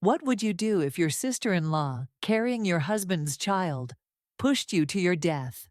What would you do if your sister-in-law, carrying your husband's child, pushed you to your death,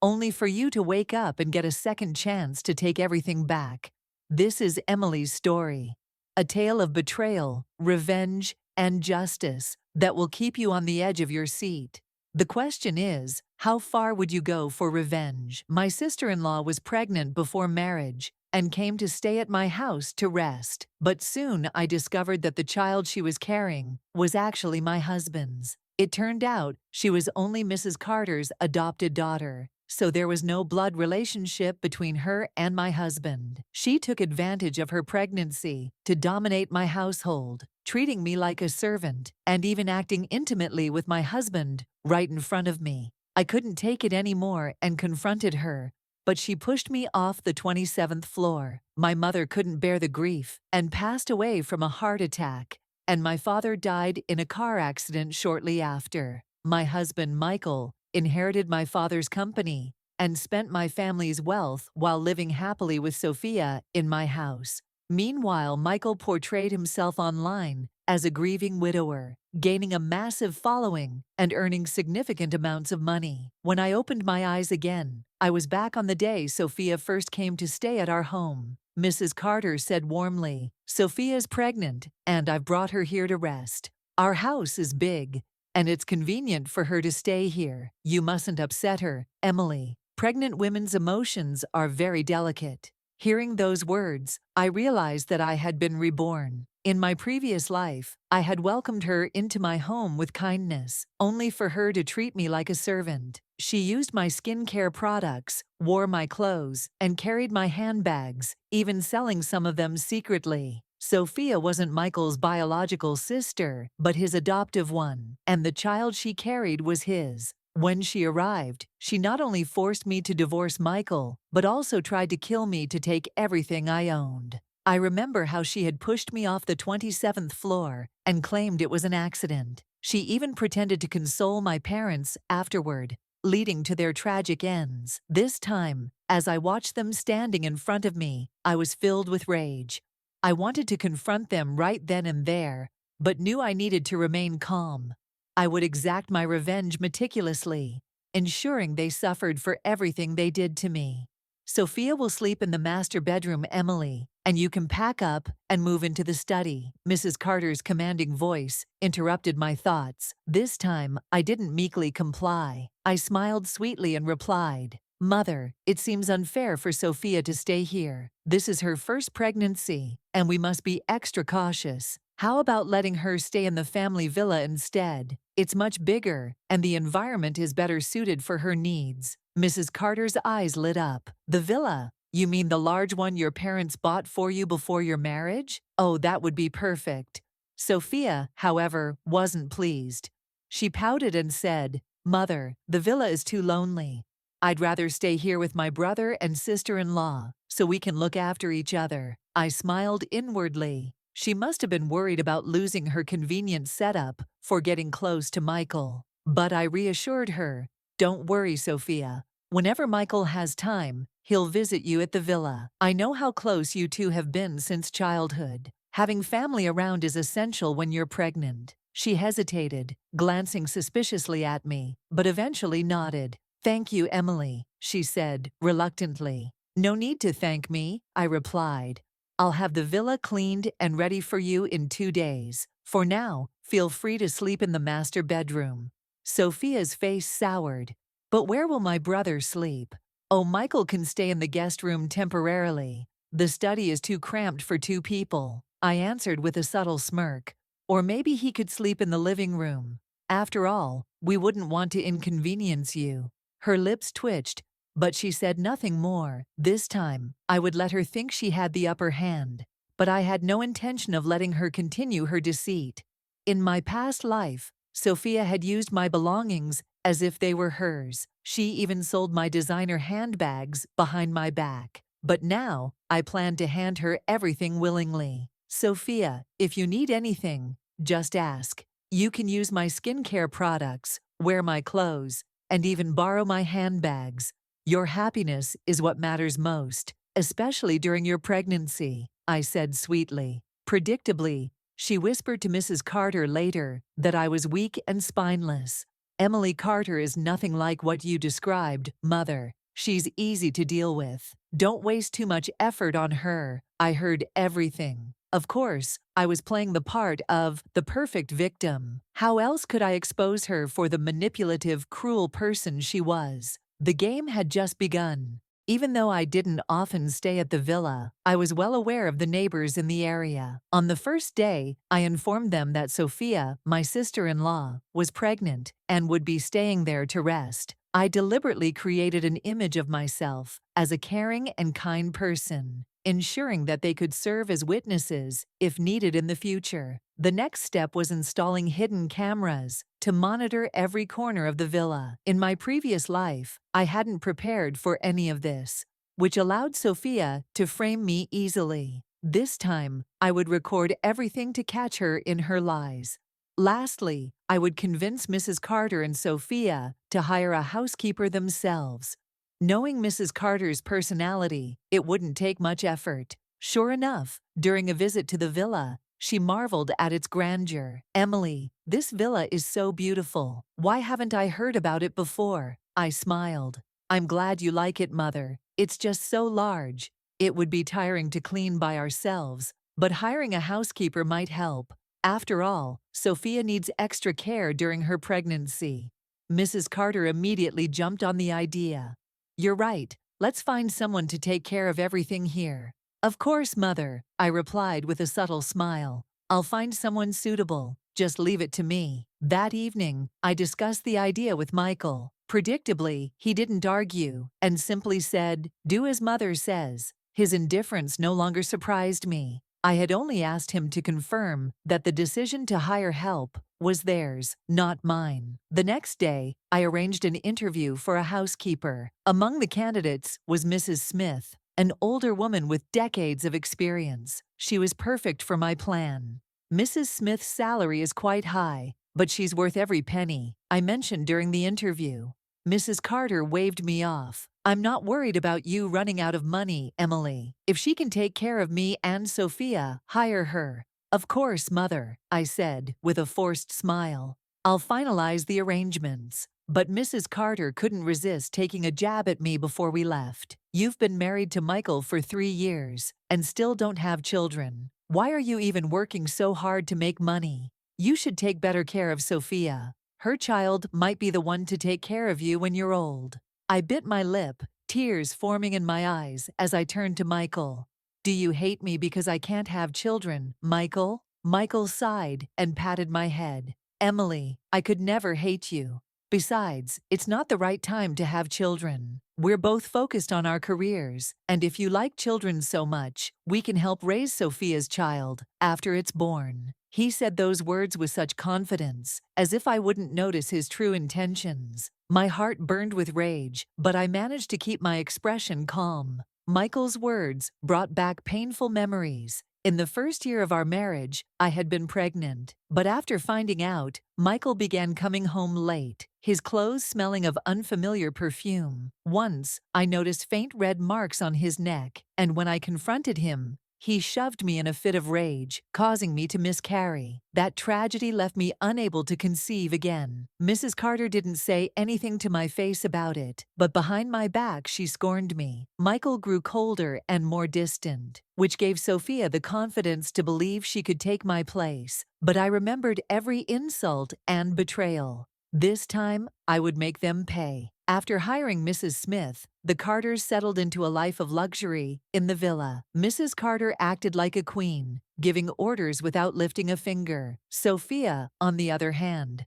only for you to wake up and get a second chance to take everything back? This is Emily's story. A tale of betrayal, revenge, and justice that will keep you on the edge of your seat. The question is, how far would you go for revenge? My sister-in-law was pregnant before marriage and came to stay at my house to rest. But soon I discovered that the child she was carrying was actually my husband's. It turned out she was only Mrs. Carter's adopted daughter, so there was no blood relationship between her and my husband. She took advantage of her pregnancy to dominate my household, treating me like a servant and even acting intimately with my husband right in front of me. I couldn't take it anymore and confronted her, but she pushed me off the 27th floor. My mother couldn't bear the grief and passed away from a heart attack, and my father died in a car accident shortly after. My husband, Michael, inherited my father's company and spent my family's wealth while living happily with Sophia in my house. Meanwhile, Michael portrayed himself online as a grieving widower, gaining a massive following and earning significant amounts of money. When I opened my eyes again, I was back on the day Sophia first came to stay at our home. Mrs. Carter said warmly, "Sophia's pregnant, and I've brought her here to rest. Our house is big, and it's convenient for her to stay here. You mustn't upset her, Emily. Pregnant women's emotions are very delicate." Hearing those words, I realized that I had been reborn. In my previous life, I had welcomed her into my home with kindness, only for her to treat me like a servant. She used my skincare products, wore my clothes, and carried my handbags, even selling some of them secretly. Sophia wasn't Michael's biological sister, but his adoptive one, and the child she carried was his. When she arrived, she not only forced me to divorce Michael, but also tried to kill me to take everything I owned. I remember how she had pushed me off the 27th floor and claimed it was an accident. She even pretended to console my parents afterward, leading to their tragic ends. This time, as I watched them standing in front of me, I was filled with rage. I wanted to confront them right then and there, but knew I needed to remain calm. I would exact my revenge meticulously, ensuring they suffered for everything they did to me. "Sophia will sleep in the master bedroom, Emily, and you can pack up and move into the study." Mrs. Carter's commanding voice interrupted my thoughts. This time, I didn't meekly comply. I smiled sweetly and replied, "Mother, it seems unfair for Sophia to stay here. This is her first pregnancy, and we must be extra cautious. How about letting her stay in the family villa instead? It's much bigger, and the environment is better suited for her needs." Mrs. Carter's eyes lit up. "The villa? You mean the large one your parents bought for you before your marriage? Oh, that would be perfect." Sophia, however, wasn't pleased. She pouted and said, "Mother, the villa is too lonely. I'd rather stay here with my brother and sister-in-law, so we can look after each other." I smiled inwardly. She must have been worried about losing her convenient setup for getting close to Michael. But I reassured her, "Don't worry, Sophia. Whenever Michael has time, he'll visit you at the villa. I know how close you two have been since childhood. Having family around is essential when you're pregnant." She hesitated, glancing suspiciously at me, but eventually nodded. "Thank you, Emily," she said, reluctantly. "No need to thank me," I replied. "I'll have the villa cleaned and ready for you in 2 days. For now, feel free to sleep in the master bedroom." Sophia's face soured. "But where will my brother sleep?" "Oh, Michael can stay in the guest room temporarily. The study is too cramped for 2 people," I answered with a subtle smirk. "Or maybe he could sleep in the living room. After all, we wouldn't want to inconvenience you." Her lips twitched, but she said nothing more. This time, I would let her think she had the upper hand, but I had no intention of letting her continue her deceit. In my past life, Sophia had used my belongings as if they were hers. She even sold my designer handbags behind my back. But now, I planned to hand her everything willingly. "Sophia, if you need anything, just ask. You can use my skincare products, wear my clothes, and even borrow my handbags. Your happiness is what matters most, especially during your pregnancy," I said sweetly. Predictably, She whispered to Mrs. Carter later that I was weak and spineless. Emily Carter is nothing like what you described, Mother. She's easy to deal with. Don't waste too much effort on her. I heard everything. Of course, I was playing the part of the perfect victim. How else could I expose her for the manipulative, cruel person she was? The game had just begun. Even though I didn't often stay at the villa, I was well aware of the neighbors in the area. On the first day, I informed them that Sophia, my sister-in-law, was pregnant and would be staying there to rest. I deliberately created an image of myself as a caring and kind person, ensuring that they could serve as witnesses if needed in the future. The next step was installing hidden cameras to monitor every corner of the villa. In my previous life, I hadn't prepared for any of this, which allowed Sophia to frame me easily. This time, I would record everything to catch her in her lies. Lastly, I would convince Mrs. Carter and Sophia to hire a housekeeper themselves. Knowing Mrs. Carter's personality, it wouldn't take much effort. Sure enough, during a visit to the villa, she marveled at its grandeur. Emily, this villa is so beautiful. Why haven't I heard about it before? I smiled. I'm glad you like it, Mother. It's just so large. It would be tiring to clean by ourselves, but hiring a housekeeper might help. After all, Sophia needs extra care during her pregnancy. Mrs. Carter immediately jumped on the idea. You're right. Let's find someone to take care of everything here. Of course, Mother, I replied with a subtle smile. I'll find someone suitable. Just leave it to me. That evening, I discussed the idea with Michael. Predictably, he didn't argue and simply said, "Do as Mother says." His indifference no longer surprised me. I had only asked him to confirm that the decision to hire help was theirs, not mine. The next day, I arranged an interview for a housekeeper. Among the candidates was Mrs. Smith, an older woman with decades of experience. She was perfect for my plan. Mrs. Smith's salary is quite high, but she's worth every penny, I mentioned during the interview. Mrs. Carter waved me off. I'm not worried about you running out of money, Emily. If she can take care of me and Sophia, hire her. Of course, Mother, I said, with a forced smile. I'll finalize the arrangements. But Mrs. Carter couldn't resist taking a jab at me before we left. You've been married to Michael for 3 years and still don't have children. Why are you even working so hard to make money? You should take better care of Sophia. Her child might be the one to take care of you when you're old. I bit my lip, tears forming in my eyes as I turned to Michael. Do you hate me because I can't have children, Michael? Michael sighed and patted my head. Emily, I could never hate you. Besides, it's not the right time to have children. We're both focused on our careers, and if you like children so much, we can help raise Sophia's child after it's born. He said those words with such confidence, as if I wouldn't notice his true intentions. My heart burned with rage, but I managed to keep my expression calm. Michael's words brought back painful memories. In the first year of our marriage, I had been pregnant, but after finding out, Michael began coming home late, his clothes smelling of unfamiliar perfume. Once, I noticed faint red marks on his neck, and when I confronted him, he shoved me in a fit of rage, causing me to miscarry. That tragedy left me unable to conceive again. Mrs. Carter didn't say anything to my face about it, but behind my back she scorned me. Michael grew colder and more distant, which gave Sophia the confidence to believe she could take my place. But I remembered every insult and betrayal. This time, I would make them pay. After hiring Mrs. Smith, the Carters settled into a life of luxury in the villa. Mrs. Carter acted like a queen, giving orders without lifting a finger. Sophia, on the other hand,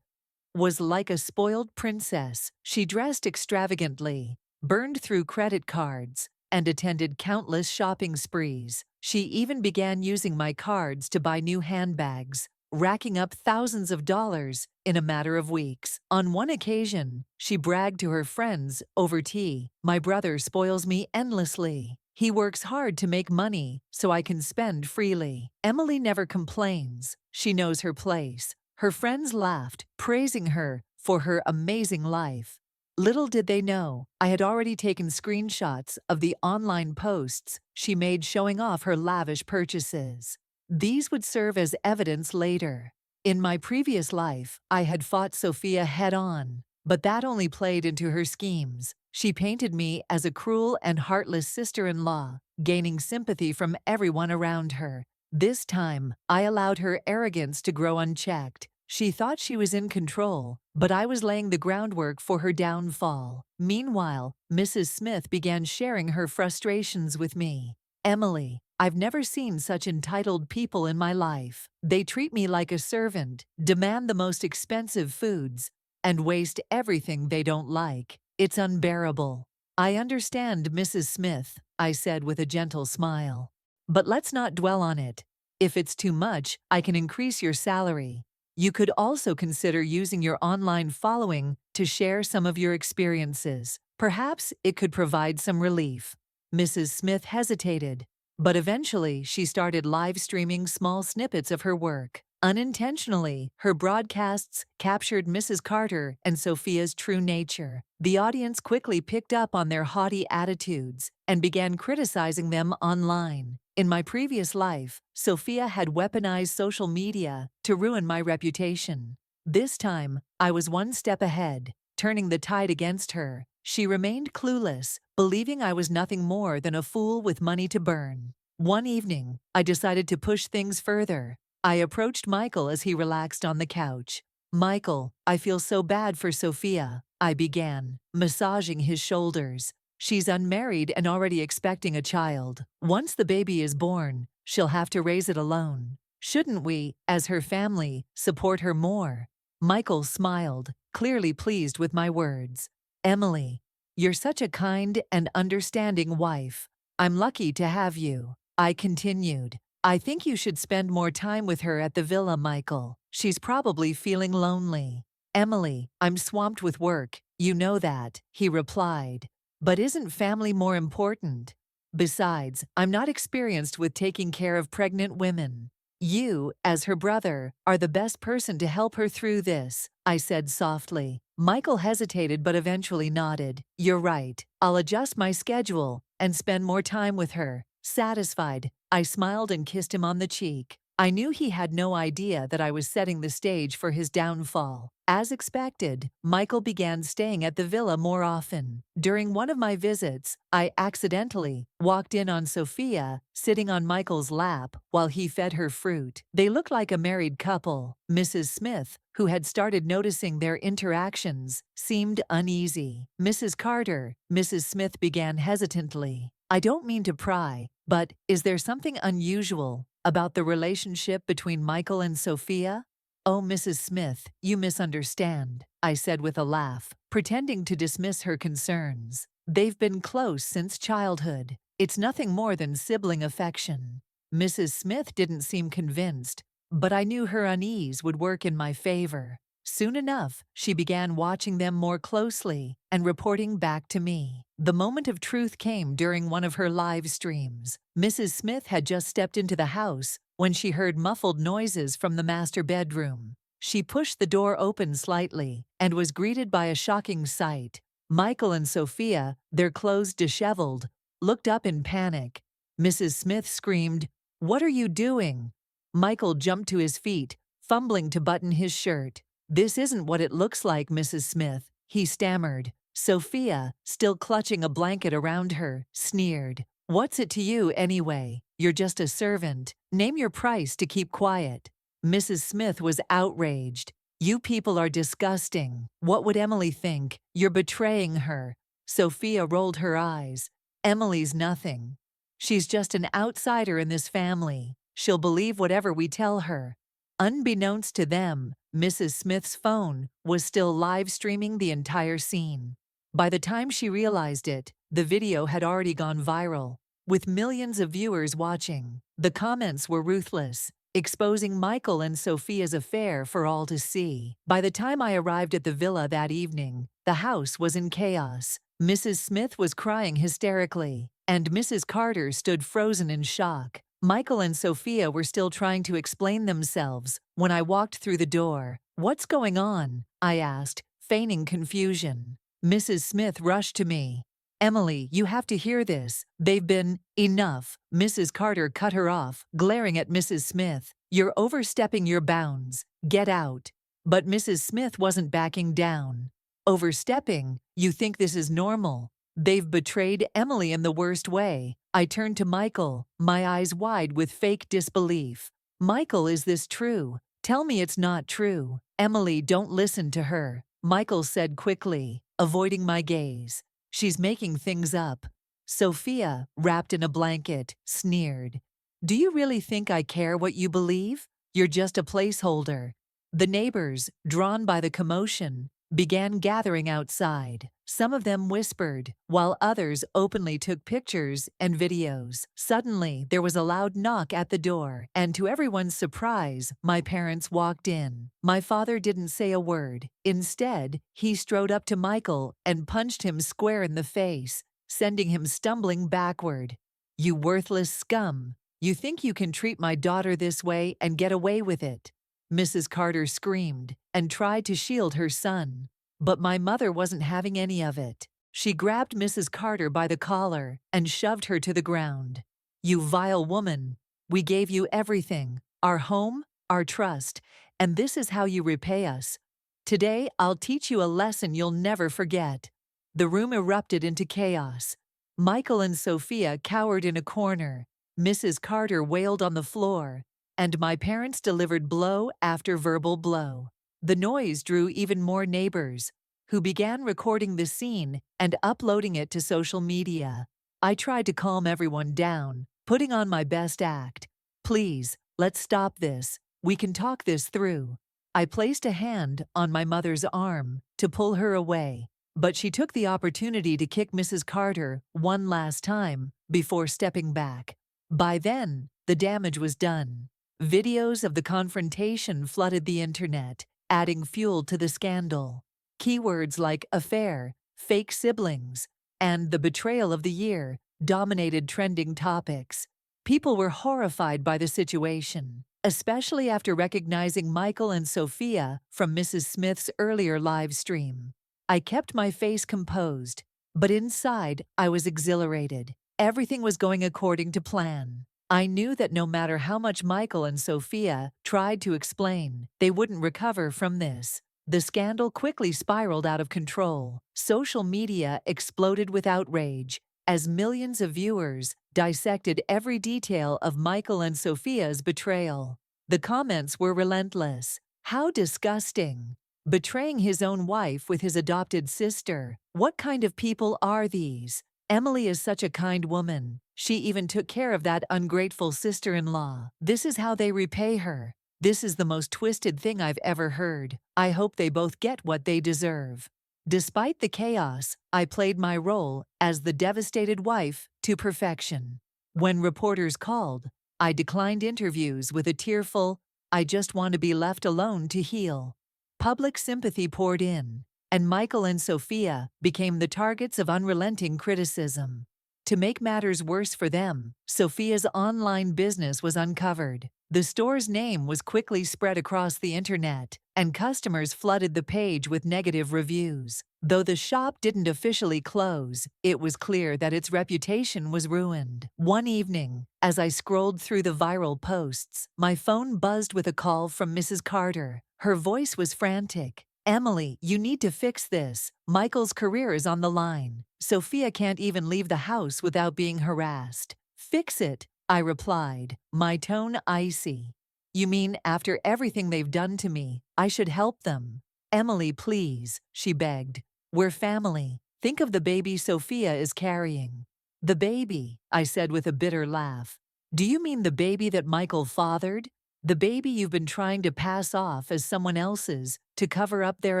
was like a spoiled princess. She dressed extravagantly, burned through credit cards, and attended countless shopping sprees. She even began using my cards to buy new handbags, racking up thousands of dollars in a matter of weeks. On one occasion, she bragged to her friends over tea, "My brother spoils me endlessly. He works hard to make money so I can spend freely." Emily never complains. She knows her place. Her friends laughed, praising her for her amazing life. Little did they know, I had already taken screenshots of the online posts she made showing off her lavish purchases. These would serve as evidence later. In my previous life, I had fought Sophia head-on, but that only played into her schemes. She painted me as a cruel and heartless sister-in-law, gaining sympathy from everyone around her. This time, I allowed her arrogance to grow unchecked. She thought she was in control, but I was laying the groundwork for her downfall. Meanwhile, Mrs. Smith began sharing her frustrations with me. Emily, I've never seen such entitled people in my life. They treat me like a servant, demand the most expensive foods, and waste everything they don't like. It's unbearable. I understand, Mrs. Smith, I said with a gentle smile. But let's not dwell on it. If it's too much, I can increase your salary. You could also consider using your online following to share some of your experiences. Perhaps it could provide some relief. Mrs. Smith hesitated, but eventually she started live streaming small snippets of her work. Unintentionally, her broadcasts captured Mrs. Carter and Sophia's true nature. The audience quickly picked up on their haughty attitudes and began criticizing them online. In my previous life, Sophia had weaponized social media to ruin my reputation. This time, I was one step ahead, turning the tide against her. She remained clueless, believing I was nothing more than a fool with money to burn. One evening, I decided to push things further. I approached Michael as he relaxed on the couch. "Michael, I feel so bad for Sophia," I began, massaging his shoulders. "She's unmarried and already expecting a child. Once the baby is born, she'll have to raise it alone. Shouldn't we, as her family, support her more?" Michael smiled, clearly pleased with my words. "Emily, you're such a kind and understanding wife. I'm lucky to have you," I continued. "I think you should spend more time with her at the villa, Michael. She's probably feeling lonely." "Emily, I'm swamped with work, you know that," he replied. "But isn't family more important? Besides, I'm not experienced with taking care of pregnant women. You, as her brother, are the best person to help her through this," I said softly. Michael hesitated but eventually nodded. "You're right. I'll adjust my schedule and spend more time with her." Satisfied, I smiled and kissed him on the cheek. I knew he had no idea that I was setting the stage for his downfall. As expected, Michael began staying at the villa more often. During one of my visits, I accidentally walked in on Sophia sitting on Michael's lap while he fed her fruit. They looked like a married couple. Mrs. Smith, who had started noticing their interactions, seemed uneasy. "Mrs. Carter," Mrs. Smith began hesitantly. "I don't mean to pry, but is there something unusual about the relationship between Michael and Sophia?" "Oh, Mrs. Smith, you misunderstand," I said with a laugh, pretending to dismiss her concerns. "They've been close since childhood. It's nothing more than sibling affection." Mrs. Smith didn't seem convinced, but I knew her unease would work in my favor. Soon enough, she began watching them more closely and reporting back to me. The moment of truth came during one of her live streams. Mrs. Smith had just stepped into the house when she heard muffled noises from the master bedroom. She pushed the door open slightly and was greeted by a shocking sight. Michael and Sophia, their clothes disheveled, looked up in panic. Mrs. Smith screamed, "What are you doing?" Michael jumped to his feet, fumbling to button his shirt. "This isn't what it looks like, Mrs. Smith," he stammered. Sophia, still clutching a blanket around her, sneered. "What's it to you, anyway? You're just a servant. Name your price to keep quiet." Mrs. Smith was outraged. "You people are disgusting. What would Emily think? You're betraying her." Sophia rolled her eyes. "Emily's nothing. She's just an outsider in this family. She'll believe whatever we tell her." Unbeknownst to them, Mrs. Smith's phone was still live streaming the entire scene. By the time she realized it, the video had already gone viral, with millions of viewers watching. The comments were ruthless, exposing Michael and Sophia's affair for all to see. By the time I arrived at the villa that evening, the house was in chaos. Mrs. Smith was crying hysterically, and Mrs. Carter stood frozen in shock. Michael and Sophia were still trying to explain themselves when I walked through the door. "What's going on?" I asked, feigning confusion. Mrs. Smith rushed to me. Emily, you have to hear this. They've been enough. Mrs. Carter cut her off, glaring at Mrs. Smith. You're overstepping your bounds. Get out. But Mrs. Smith wasn't backing down. Overstepping? You think this is normal? They've betrayed Emily in the worst way. I turned to Michael, my eyes wide with fake disbelief. Michael, is this true? Tell me it's not true. Emily, don't listen to her, Michael said quickly, avoiding my gaze. She's making things up. Sophia, wrapped in a blanket, sneered. Do you really think I care what you believe? You're just a placeholder. The neighbors, drawn by the commotion, began gathering outside. Some of them whispered, while others openly took pictures and videos. Suddenly, there was a loud knock at the door, and to everyone's surprise, my parents walked in. My father didn't say a word. Instead, he strode up to Michael and punched him square in the face, sending him stumbling backward. You worthless scum! You think you can treat my daughter this way and get away with it? Mrs. Carter screamed and tried to shield her son. But my mother wasn't having any of it. She grabbed Mrs. Carter by the collar and shoved her to the ground. You vile woman! We gave you everything, our home, our trust, and this is how you repay us. Today, I'll teach you a lesson you'll never forget. The room erupted into chaos. Michael and Sophia cowered in a corner. Mrs. Carter wailed on the floor, and my parents delivered blow after verbal blow. The noise drew even more neighbors, who began recording the scene and uploading it to social media. I tried to calm everyone down, putting on my best act. Please, let's stop this. We can talk this through. I placed a hand on my mother's arm to pull her away, but she took the opportunity to kick Mrs. Carter one last time before stepping back. By then, the damage was done. Videos of the confrontation flooded the internet, adding fuel to the scandal. Keywords like affair, fake siblings, and the betrayal of the year dominated trending topics. People were horrified by the situation, especially after recognizing Michael and Sophia from Mrs. Smith's earlier live stream. I kept my face composed, but inside I was exhilarated. Everything was going according to plan. I knew that no matter how much Michael and Sophia tried to explain, they wouldn't recover from this. The scandal quickly spiraled out of control. Social media exploded with outrage as millions of viewers dissected every detail of Michael and Sophia's betrayal. The comments were relentless. How disgusting! Betraying his own wife with his adopted sister. What kind of people are these? Emily is such a kind woman. She even took care of that ungrateful sister-in-law. This is how they repay her. This is the most twisted thing I've ever heard. I hope they both get what they deserve. Despite the chaos, I played my role as the devastated wife to perfection. When reporters called, I declined interviews with a tearful, "I just want to be left alone to heal." Public sympathy poured in, and Michael and Sophia became the targets of unrelenting criticism. To make matters worse for them, Sophia's online business was uncovered. The store's name was quickly spread across the internet, and customers flooded the page with negative reviews. Though the shop didn't officially close, it was clear that its reputation was ruined. One evening, as I scrolled through the viral posts, my phone buzzed with a call from Mrs. Carter. Her voice was frantic. "Emily, you need to fix this. Michael's career is on the line. Sophia can't even leave the house without being harassed." "Fix it," I replied, my tone icy. "You mean after everything they've done to me, I should help them?" "Emily, please," she begged. "We're family. Think of the baby Sophia is carrying." "The baby," I said with a bitter laugh. "Do you mean the baby that Michael fathered? The baby you've been trying to pass off as someone else's to cover up their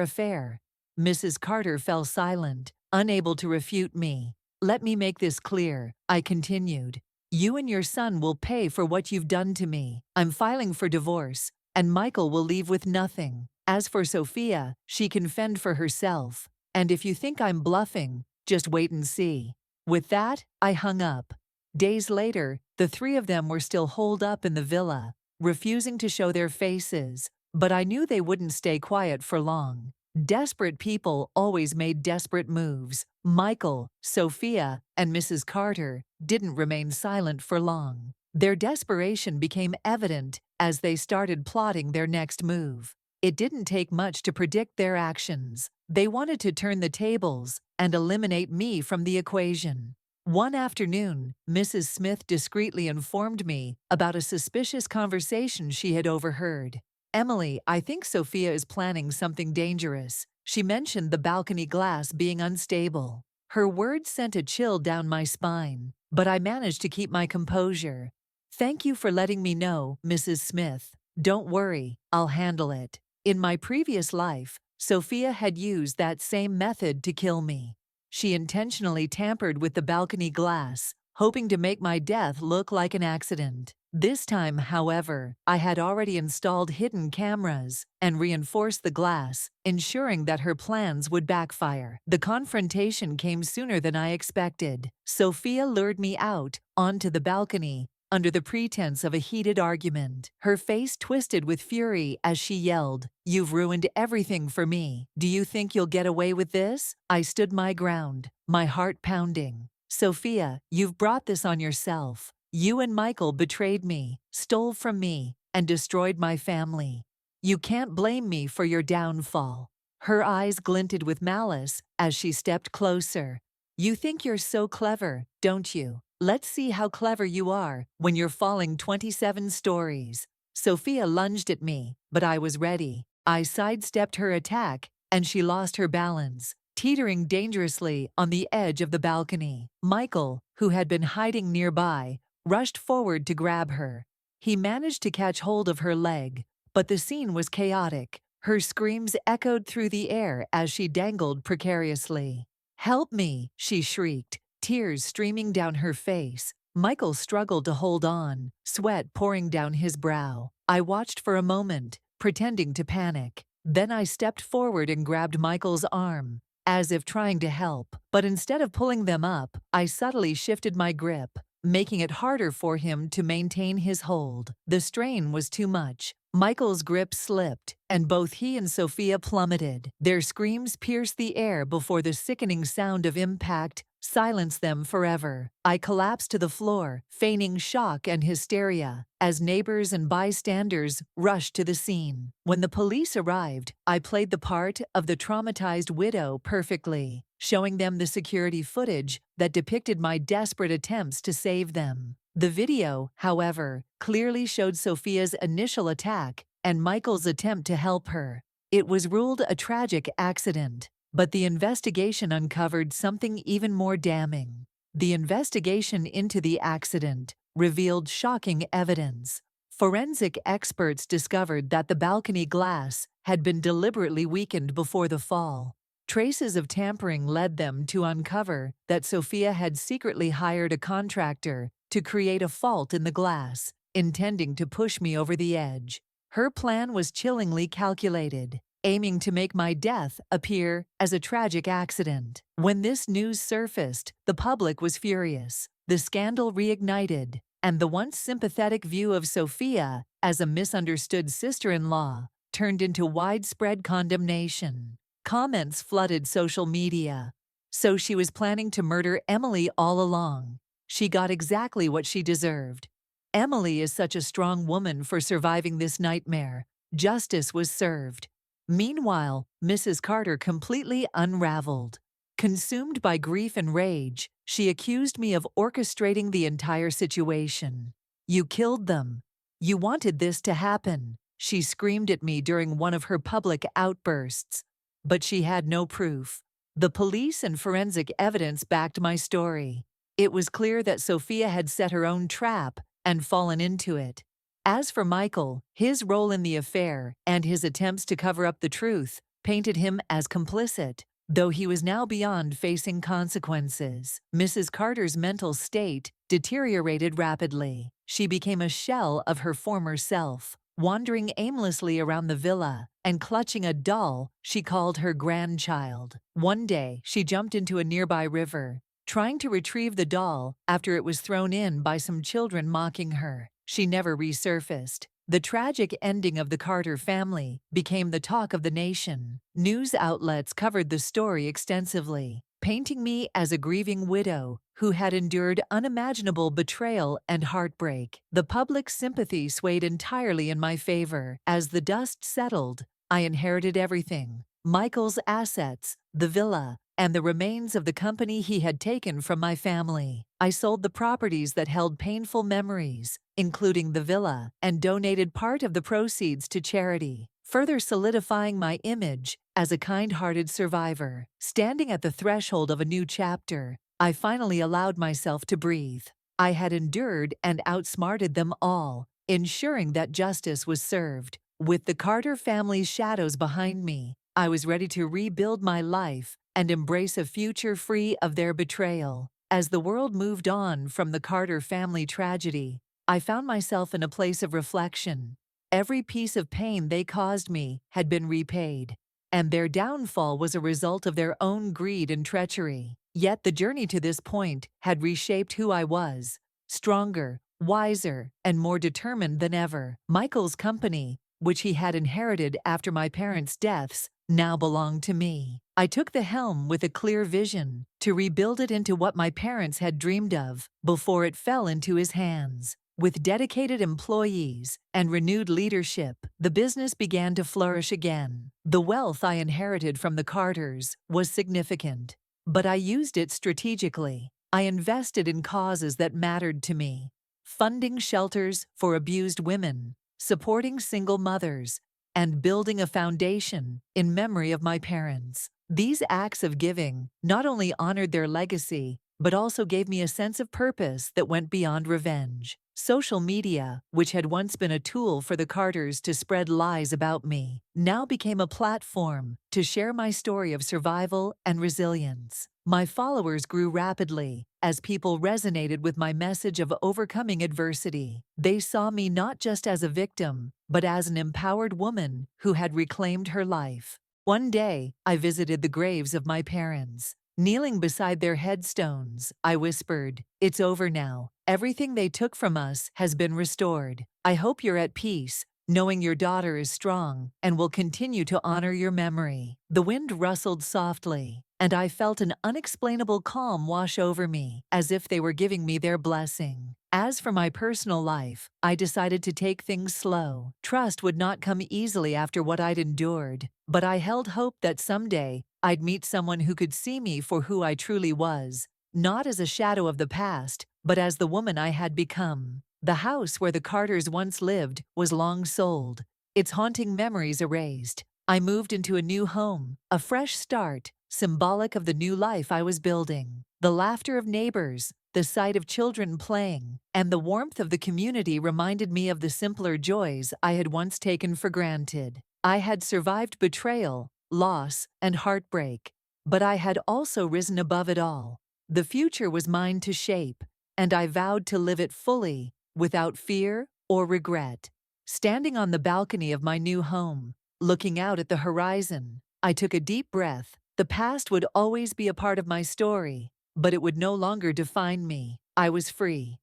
affair?" Mrs. Carter fell silent, unable to refute me. "Let me make this clear," I continued. "You and your son will pay for what you've done to me. I'm filing for divorce, and Michael will leave with nothing. As for Sophia, she can fend for herself. And if you think I'm bluffing, just wait and see." With that, I hung up. Days later, the three of them were still holed up in the villa, refusing to show their faces, but I knew they wouldn't stay quiet for long. Desperate people always made desperate moves. Michael, Sophia, and Mrs. Carter didn't remain silent for long. Their desperation became evident as they started plotting their next move. It didn't take much to predict their actions. They wanted to turn the tables and eliminate me from the equation. One afternoon, Mrs. Smith discreetly informed me about a suspicious conversation she had overheard. "Emily, I think Sophia is planning something dangerous." She mentioned the balcony glass being unstable. Her words sent a chill down my spine, but I managed to keep my composure. "Thank you for letting me know, Mrs. Smith. Don't worry, I'll handle it." In my previous life, Sophia had used that same method to kill me. She intentionally tampered with the balcony glass, hoping to make my death look like an accident. This time, however, I had already installed hidden cameras and reinforced the glass, ensuring that her plans would backfire. The confrontation came sooner than I expected. Sophia lured me out onto the balcony under the pretense of a heated argument. Her face twisted with fury as she yelled, "You've ruined everything for me. Do you think you'll get away with this?" I stood my ground, my heart pounding. "Sophia, you've brought this on yourself. You and Michael betrayed me, stole from me, and destroyed my family. You can't blame me for your downfall." Her eyes glinted with malice as she stepped closer. "You think you're so clever, don't you? Let's see how clever you are when you're falling 27 stories." Sophia lunged at me, but I was ready. I sidestepped her attack, and she lost her balance, teetering dangerously on the edge of the balcony. Michael, who had been hiding nearby, rushed forward to grab her. He managed to catch hold of her leg, but the scene was chaotic. Her screams echoed through the air as she dangled precariously. "Help me!" she shrieked, tears streaming down her face. Michael struggled to hold on, sweat pouring down his brow. I watched for a moment, pretending to panic. Then I stepped forward and grabbed Michael's arm, as if trying to help. But instead of pulling them up, I subtly shifted my grip, making it harder for him to maintain his hold. The strain was too much. Michael's grip slipped, and both he and Sophia plummeted. Their screams pierced the air before the sickening sound of impact silenced them forever. I collapsed to the floor, feigning shock and hysteria, as neighbors and bystanders rushed to the scene. When the police arrived, I played the part of the traumatized widow perfectly, showing them the security footage that depicted my desperate attempts to save them. The video, however, clearly showed Sophia's initial attack and Michael's attempt to help her. It was ruled a tragic accident, but the investigation uncovered something even more damning. The investigation into the accident revealed shocking evidence. Forensic experts discovered that the balcony glass had been deliberately weakened before the fall. Traces of tampering led them to uncover that Sophia had secretly hired a contractor to create a fault in the glass, intending to push me over the edge. Her plan was chillingly calculated, aiming to make my death appear as a tragic accident. When this news surfaced, the public was furious. The scandal reignited, and the once sympathetic view of Sophia as a misunderstood sister-in-law turned into widespread condemnation. Comments flooded social media. "So she was planning to murder Emily all along. She got exactly what she deserved. Emily is such a strong woman for surviving this nightmare. Justice was served." Meanwhile, Mrs. Carter completely unraveled. Consumed by grief and rage, she accused me of orchestrating the entire situation. "You killed them. You wanted this to happen," she screamed at me during one of her public outbursts. But she had no proof. The police and forensic evidence backed my story. It was clear that Sophia had set her own trap and fallen into it. As for Michael, his role in the affair and his attempts to cover up the truth painted him as complicit, though he was now beyond facing consequences. Mrs. Carter's mental state deteriorated rapidly. She became a shell of her former self, wandering aimlessly around the villa and clutching a doll she called her grandchild. One day, she jumped into a nearby river, trying to retrieve the doll after it was thrown in by some children mocking her. She never resurfaced. The tragic ending of the Carter family became the talk of the nation. News outlets covered the story extensively, painting me as a grieving widow who had endured unimaginable betrayal and heartbreak. The public sympathy swayed entirely in my favor. As the dust settled, I inherited everything: Michael's assets, the villa, and the remains of the company he had taken from my family. I sold the properties that held painful memories, including the villa, and donated part of the proceeds to charity, further solidifying my image as a kind-hearted survivor. Standing at the threshold of a new chapter, I finally allowed myself to breathe. I had endured and outsmarted them all, ensuring that justice was served. With the Carter family's shadows behind me, I was ready to rebuild my life and embrace a future free of their betrayal. As the world moved on from the Carter family tragedy, I found myself in a place of reflection. Every piece of pain they caused me had been repaid, and their downfall was a result of their own greed and treachery. Yet the journey to this point had reshaped who I was: stronger, wiser, and more determined than ever. Michael's company, which he had inherited after my parents' deaths, now belonged to me. I took the helm with a clear vision to rebuild it into what my parents had dreamed of before it fell into his hands. With dedicated employees and renewed leadership, the business began to flourish again. The wealth I inherited from the Carters was significant, but I used it strategically. I invested in causes that mattered to me: funding shelters for abused women, supporting single mothers, and building a foundation in memory of my parents. These acts of giving not only honored their legacy, but also gave me a sense of purpose that went beyond revenge. Social media, which had once been a tool for the Carters to spread lies about me, now became a platform to share my story of survival and resilience. My followers grew rapidly as people resonated with my message of overcoming adversity. They saw me not just as a victim, but as an empowered woman who had reclaimed her life. One day, I visited the graves of my parents. Kneeling beside their headstones, I whispered, "It's over now. Everything they took from us has been restored. I hope you're at peace, knowing your daughter is strong and will continue to honor your memory." The wind rustled softly, and I felt an unexplainable calm wash over me, as if they were giving me their blessing. As for my personal life, I decided to take things slow. Trust would not come easily after what I'd endured, but I held hope that someday I'd meet someone who could see me for who I truly was, not as a shadow of the past, but as the woman I had become. The house where the Carters once lived was long sold, its haunting memories erased. I moved into a new home, a fresh start, symbolic of the new life I was building. The laughter of neighbors, the sight of children playing, and the warmth of the community reminded me of the simpler joys I had once taken for granted. I had survived betrayal, loss, and heartbreak, but I had also risen above it all. The future was mine to shape, and I vowed to live it fully, without fear or regret. Standing on the balcony of my new home, looking out at the horizon, I took a deep breath. The past would always be a part of my story, but it would no longer define me. I was free.